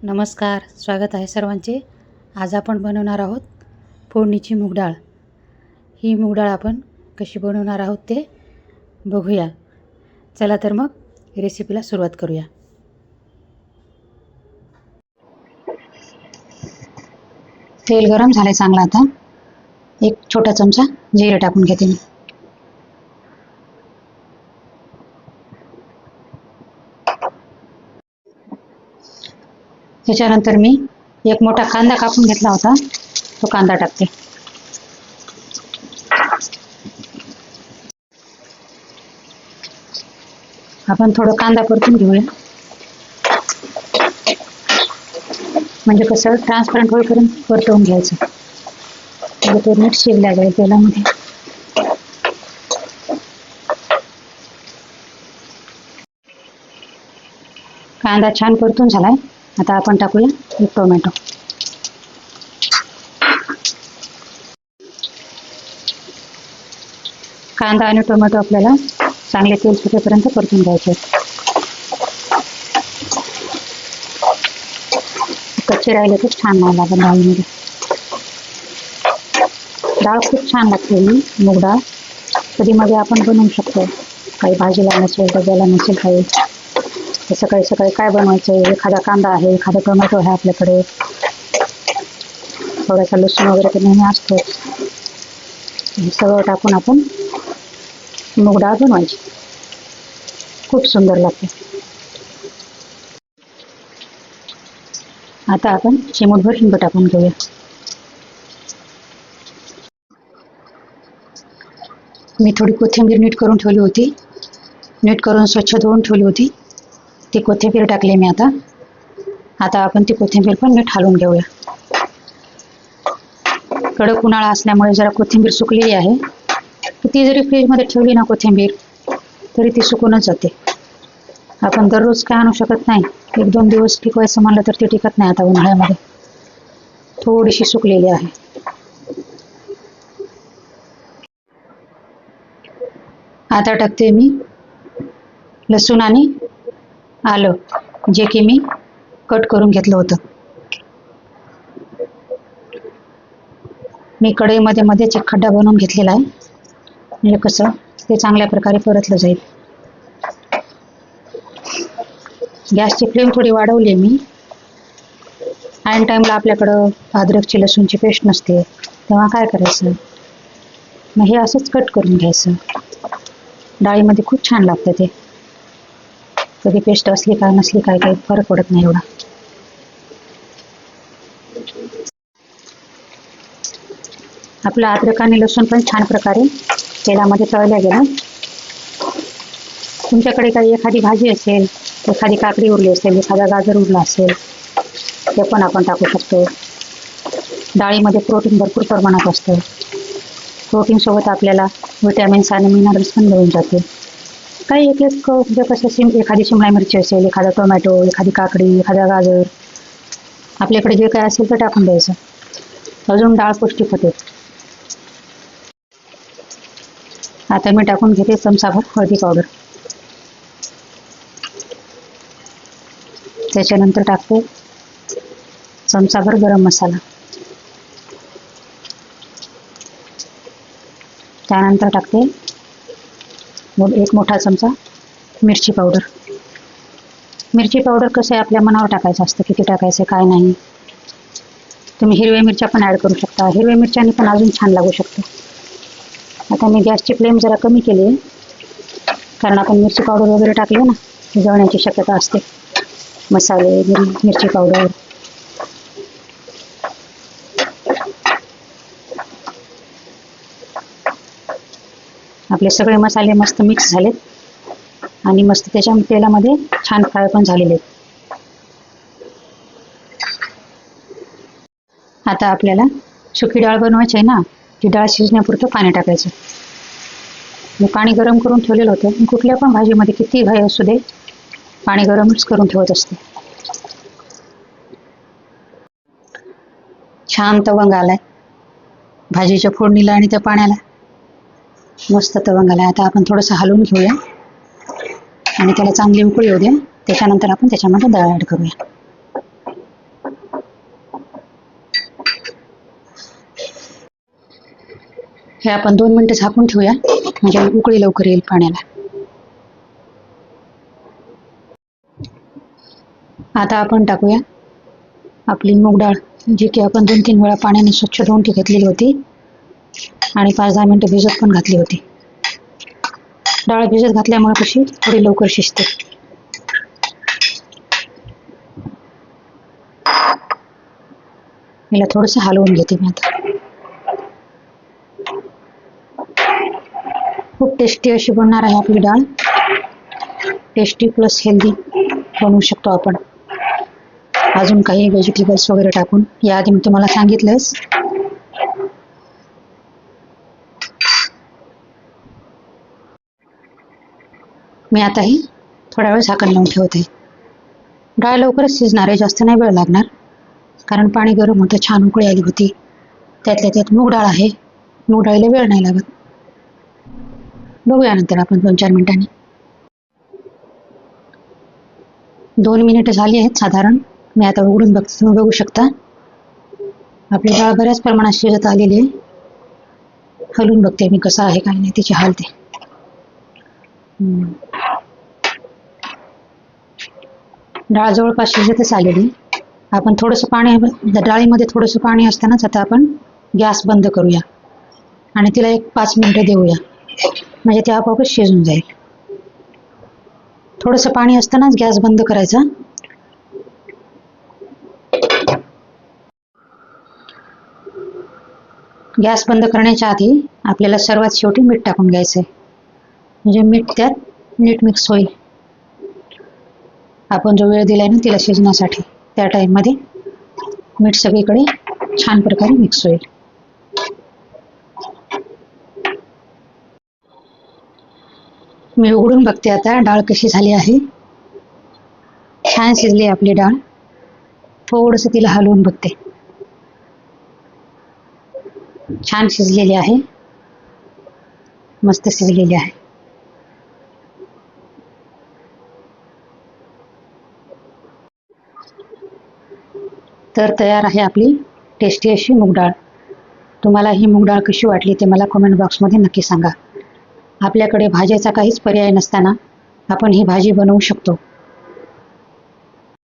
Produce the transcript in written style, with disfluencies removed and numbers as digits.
नमस्कार, स्वागत आहे सर्वांचे. आज आपण बनवणार आहोत फोडणीची मूग डाळ. ही मूग डाळ आपण कशी बनवणार आहोत ते बघूया. चला तर मग रेसिपीला सुरुवात करूया. तेल गरम झाले चांगलं. आता एक छोटा चमचा जिरे टाकून घेते मी. त्याच्यानंतर मी एक मोठा कांदा कापून घेतला होता, तो कांदा टाकते. आपण थोडं कांदा परतून घेऊया, म्हणजे कसं ट्रान्सपरंट होईपर्यंत परतवून घ्यायचं, म्हणजे तो नीट शिजला जाईल तेलामध्ये. कांदा छान परतून झालाय. आता आपण टाकूया एक टोमॅटो. कांदा आणि टोमॅटो आपल्याला चांगले तेल सुटेपर्यंत परतून घ्यायचे. कच्चे राहिले तर छान नाही लागत डाळीमध्ये. डाळ खूप छान लागते ही मूग डाळ. कधी मध्ये आपण बनवू शकतो. काही भाजीला नसेल, डब्याला नसेल काही, तर सकाळी सकाळी काय बनवायचं, एखादा कांदा आहे, एखादा टोमॅटो आहे आपल्याकडे, थोडासा लसूण वगैरे तर नेहमी असतोच. हे सगळं टाकून आपण मूग डाळ बनवायची. खूप सुंदर लागते. आता आपण चिमूटभर हिंग टाकून घेऊया. मी थोडी कोथिंबीर नीट करून ठेवली होती, नीट करून स्वच्छ धुवून ठेवली होती. ती कोथिंबीर टाकली मी. आता आपण ती कोथिंबीर पण नीट हलवून घेऊया. कडक उन्हाळा असल्यामुळे जरा कोथिंबीर सुकलेली आहे. ती जरी फ्रीजमध्ये ठेवली ना कोथिंबीर, तरी ती सुकूनच जाते. आपण दररोज काय आणू शकत नाही. 1-2 दिवस टिकवायचं म्हणलं तर ते टिकत नाही. आता उन्हाळ्यामध्ये थोडीशी सुकलेली आहे. आता टाकते मी लसूण आणि आलं, जे की मी कट करून घेतलं होतं. मी कढईमध्ये मध्येच एक खड्डा बनवून घेतलेला आहे, म्हणजे कसं ते चांगल्या प्रकारे परतलं जाईल. गॅसची फ्लेम थोडी वाढवली मी. ऐन टाईमला आपल्याकडं अद्रकची लसूणची पेस्ट नसते, तेव्हा काय करायचं, मग हे असंच कट करून घ्यायचं. डाळीमध्ये खूप छान लागतं ते. कधी पेस्ट असली काय नसली काय, काही फरक पडत नाही एवढा. आपला अद्रक आणि लसूण पण छान प्रकारे तेलामध्ये तळल्या गेला. तुमच्याकडे काही एखादी भाजी असेल, एखादी काकडी उरली असेल, एखादा गाजर उरला असेल, ते पण आपण टाकू शकतो. डाळीमध्ये प्रोटीन भरपूर प्रमाणात असतं. प्रोटीनसोबत आपल्याला विटॅमिन्स आणि मिनरल्स पण मिळून जाते. काही एक म्हणजे कसं एखादी शिमला मिरची असेल, एखादा टोमॅटो, एखादी काकडी, एखादा गाजर, आपल्याकडे जे काय असेल ते टाकून द्यायचं. अजून डाळ पौष्टिक होते. आता मी टाकून घेते चमचाभर हळदी पावडर. त्याच्यानंतर टाकते चमचाभर गरम मसाला. त्यानंतर टाकते एक मोठा चमचा मिरची पावडर. मिरची पावडर कसं आहे, आपल्या मनावर टाकायचं असतं, किती टाकायचं काय नाही. तुम्ही हिरव्या मिरच्या पण ॲड करू शकता. हिरव्या मिरच्यानी पण अजून छान लागू शकतो. आता मी गॅसची फ्लेम जरा कमी केली आहे, कारण आपण मिरची पावडर वगैरे टाकली ना, जळण्याची शक्यता असते. मसाले, मिरची पावडर. आपले सगळे मसाले मस्त मिक्स झालेत आणि मस्त त्याच्या तेलामध्ये छान फ्राय पण झालेले आहेत. आता आपल्याला सुकी डाळ बनवायची आहे ना, ती डाळ शिजण्यापुरतं पाणी टाकायचं. मी पाणी गरम करून ठेवलेलं होतं. मी कुठल्या पण भाजीमध्ये किती घाई असू दे, पाणी गरमच करून ठेवत असते. छान तवंग आलाय भाजीच्या फोडणीला आणि त्या पाण्याला. मस्त तवंग आलाय. आता आपण थोडंसं हलवून घेऊया आणि त्याला चांगली उकळी येऊ द्या. त्याच्यानंतर आपण त्याच्यामध्ये डाळ ॲड करूया. हे आपण 2 मिनिटं झाकून ठेवूया, म्हणजे उकळी लवकर येईल पाण्याला. आता आपण टाकूया आपली मूग डाळ, जी की आपण 2-3 वेळा पाण्याने स्वच्छ धुवून घेतलेली होती आणि 5-10 मिनिटं भिजत पण घातली होती. डाळ भिजत घातल्यामुळे कशी थोडी लवकर शिजते. हिला थोडंसं हलवून घेते मी आता. खूप टेस्टी अशी बनणार आहे आपली डाळ. टेस्टी प्लस हेल्दी बनवू शकतो आपण, अजून काही व्हेजिटेबल्स वगैरे टाकून. याआधी मी तुम्हाला सांगितलंच. मी आता ही थोडा वेळ झाकण लावून ठेवते. डाळ लवकरच शिजणार आहे, जास्त नाही वेळ लागणार, कारण पाणी गरम होतं, छान उकळी आली होती. त्यातल्या त्यात मूग डाळ आहे, मूग डाळीला वेळ नाही लागत. बघूया नंतर आपण 2-4 मिनिटांनी. 2 मिनिटं झाली आहेत साधारण. मी आता उघडून बघते, तुम्ही बघू शकता आपली डाळ बऱ्याच प्रमाणात शिजत आलेली आहे. हलवून बघते मी कसं आहे काय नाही, तिची हालते. डाळ जवळपास शिजतच आलेली. आपण थोडंसं पाणी, डाळीमध्ये थोडंसं पाणी असतानाच आता आपण गॅस बंद करूया आणि तिला एक 5 मिनिटं देऊया, म्हणजे ते आपोआपच शिजून जाईल. थोडंसं पाणी असतानाच गॅस बंद करायचा. गॅस बंद करण्याच्या आधी आपल्याला सर्वात शेवटी मीठ टाकून घ्यायचं आहे, म्हणजे मीठ त्यात नीट मिक्स होईल. आपण जो वेळ दिलाय ना तिला शिजण्यासाठी, त्या टाईममध्ये मीठ सगळीकडे छान प्रकारे मिक्स होईल. मी उघडून बघते आता डाळ कशी झाली आहे. छान शिजली आपली डाळ. थोडंसं तिला हलवून बघते. छान शिजलेली आहे, मस्त शिजलेली आहे. तर तयार आहे आपली टेस्टी अशी मूग डाळ. तुम्हाला ही मूग डाळ कशी वाटली ते मला कमेंट बॉक्समध्ये नक्की सांगा. आपल्याकडे भाजीचा काहीच पर्याय नसताना आपण ही भाजी बनवू शकतो.